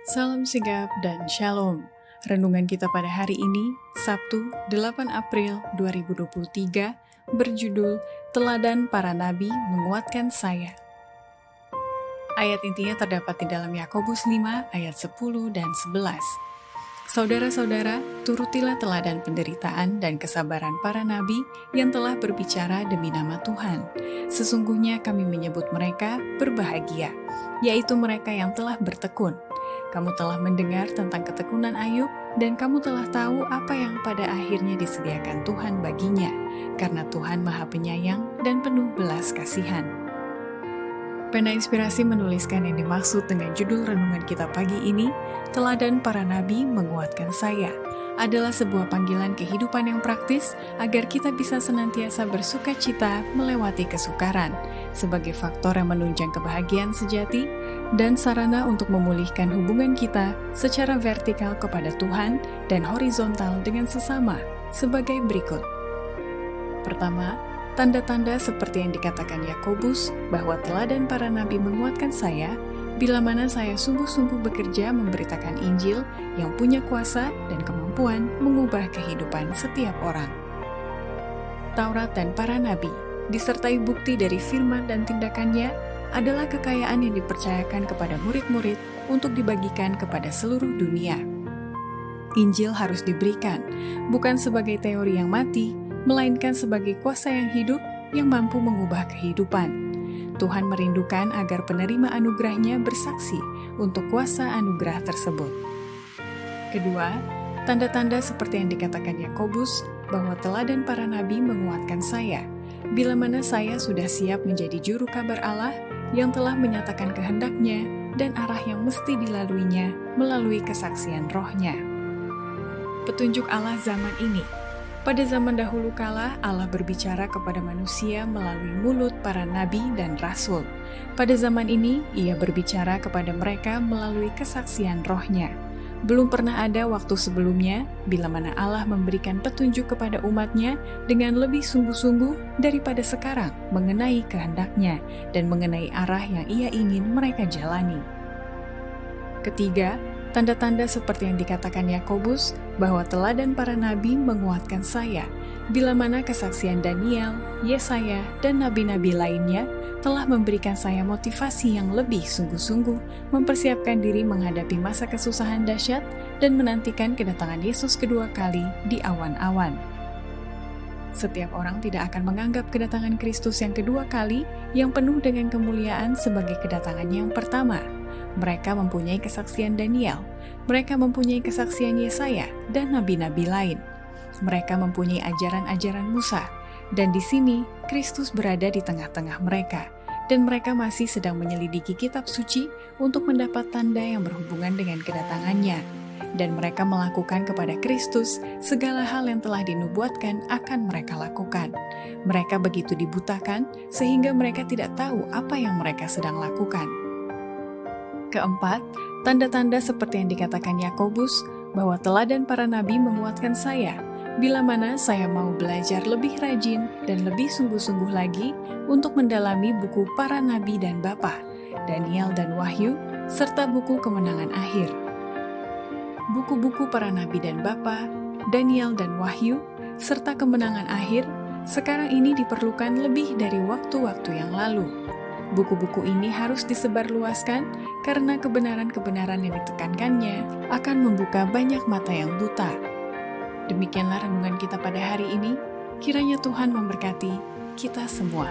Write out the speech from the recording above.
Salam sigap dan shalom. Renungan kita pada hari ini, Sabtu 8 April 2023, berjudul Teladan Para Nabi Menguatkan Saya. Ayat intinya terdapat di dalam Yakobus 5 ayat 10 dan 11. Saudara-saudara, turutilah teladan penderitaan dan kesabaran para nabi yang telah berbicara demi nama Tuhan. Sesungguhnya kami menyebut mereka berbahagia, yaitu mereka yang telah bertekun. Kamu telah mendengar tentang ketekunan Ayub, dan kamu telah tahu apa yang pada akhirnya disediakan Tuhan baginya, karena Tuhan Maha Penyayang dan penuh belas kasihan. Pena Inspirasi menuliskan yang dimaksud dengan judul renungan kita pagi ini, Teladan Para Nabi Menguatkan Saya, adalah sebuah panggilan kehidupan yang praktis agar kita bisa senantiasa bersuka cita melewati kesukaran, sebagai faktor yang menunjang kebahagiaan sejati dan sarana untuk memulihkan hubungan kita secara vertikal kepada Tuhan dan horizontal dengan sesama, sebagai berikut. Pertama, tanda-tanda seperti yang dikatakan Yakobus bahwa teladan para nabi menguatkan saya, bila mana saya sungguh-sungguh bekerja memberitakan Injil yang punya kuasa dan kemampuan mengubah kehidupan setiap orang. Taurat dan para nabi, disertai bukti dari firman dan tindakannya, adalah kekayaan yang dipercayakan kepada murid-murid untuk dibagikan kepada seluruh dunia. Injil harus diberikan, bukan sebagai teori yang mati, melainkan sebagai kuasa yang hidup yang mampu mengubah kehidupan. Tuhan merindukan agar penerima anugerahnya bersaksi untuk kuasa anugerah tersebut. Kedua, tanda-tanda seperti yang dikatakan Yakobus bahwa teladan para nabi menguatkan saya, bila mana saya sudah siap menjadi juru kabar Allah yang telah menyatakan kehendaknya dan arah yang mesti dilaluinya melalui kesaksian rohnya. Petunjuk Allah zaman ini. Pada zaman dahulu kala, Allah berbicara kepada manusia melalui mulut para nabi dan rasul. Pada zaman ini, Ia berbicara kepada mereka melalui kesaksian rohnya. Belum pernah ada waktu sebelumnya, bila mana Allah memberikan petunjuk kepada umatnya dengan lebih sungguh-sungguh daripada sekarang mengenai kehendaknya dan mengenai arah yang Ia ingin mereka jalani. Ketiga, tanda-tanda seperti yang dikatakan Yakobus bahwa teladan para nabi menguatkan saya, bila mana kesaksian Daniel, Yesaya, dan nabi-nabi lainnya telah memberikan saya motivasi yang lebih sungguh-sungguh mempersiapkan diri menghadapi masa kesusahan dahsyat dan menantikan kedatangan Yesus kedua kali di awan-awan. Setiap orang tidak akan menganggap kedatangan Kristus yang kedua kali yang penuh dengan kemuliaan sebagai kedatangannya yang pertama. Mereka mempunyai kesaksian Daniel, mereka mempunyai kesaksian Yesaya dan nabi-nabi lain. Mereka mempunyai ajaran-ajaran Musa, dan di sini Kristus berada di tengah-tengah mereka, dan mereka masih sedang menyelidiki kitab suci untuk mendapat tanda yang berhubungan dengan kedatangannya. Dan mereka melakukan kepada Kristus segala hal yang telah dinubuatkan akan mereka lakukan. Mereka begitu dibutakan sehingga mereka tidak tahu apa yang mereka sedang lakukan. Keempat, tanda-tanda seperti yang dikatakan Yakobus bahwa teladan para nabi menguatkan saya, bila mana saya mau belajar lebih rajin dan lebih sungguh-sungguh lagi untuk mendalami buku para nabi dan bapa, Daniel dan Wahyu, serta buku kemenangan akhir. Buku-buku para nabi dan bapa, Daniel dan Wahyu, serta kemenangan akhir, sekarang ini diperlukan lebih dari waktu-waktu yang lalu. Buku-buku ini harus disebarluaskan karena kebenaran-kebenaran yang ditekankannya akan membuka banyak mata yang buta. Demikianlah renungan kita pada hari ini. Kiranya Tuhan memberkati kita semua.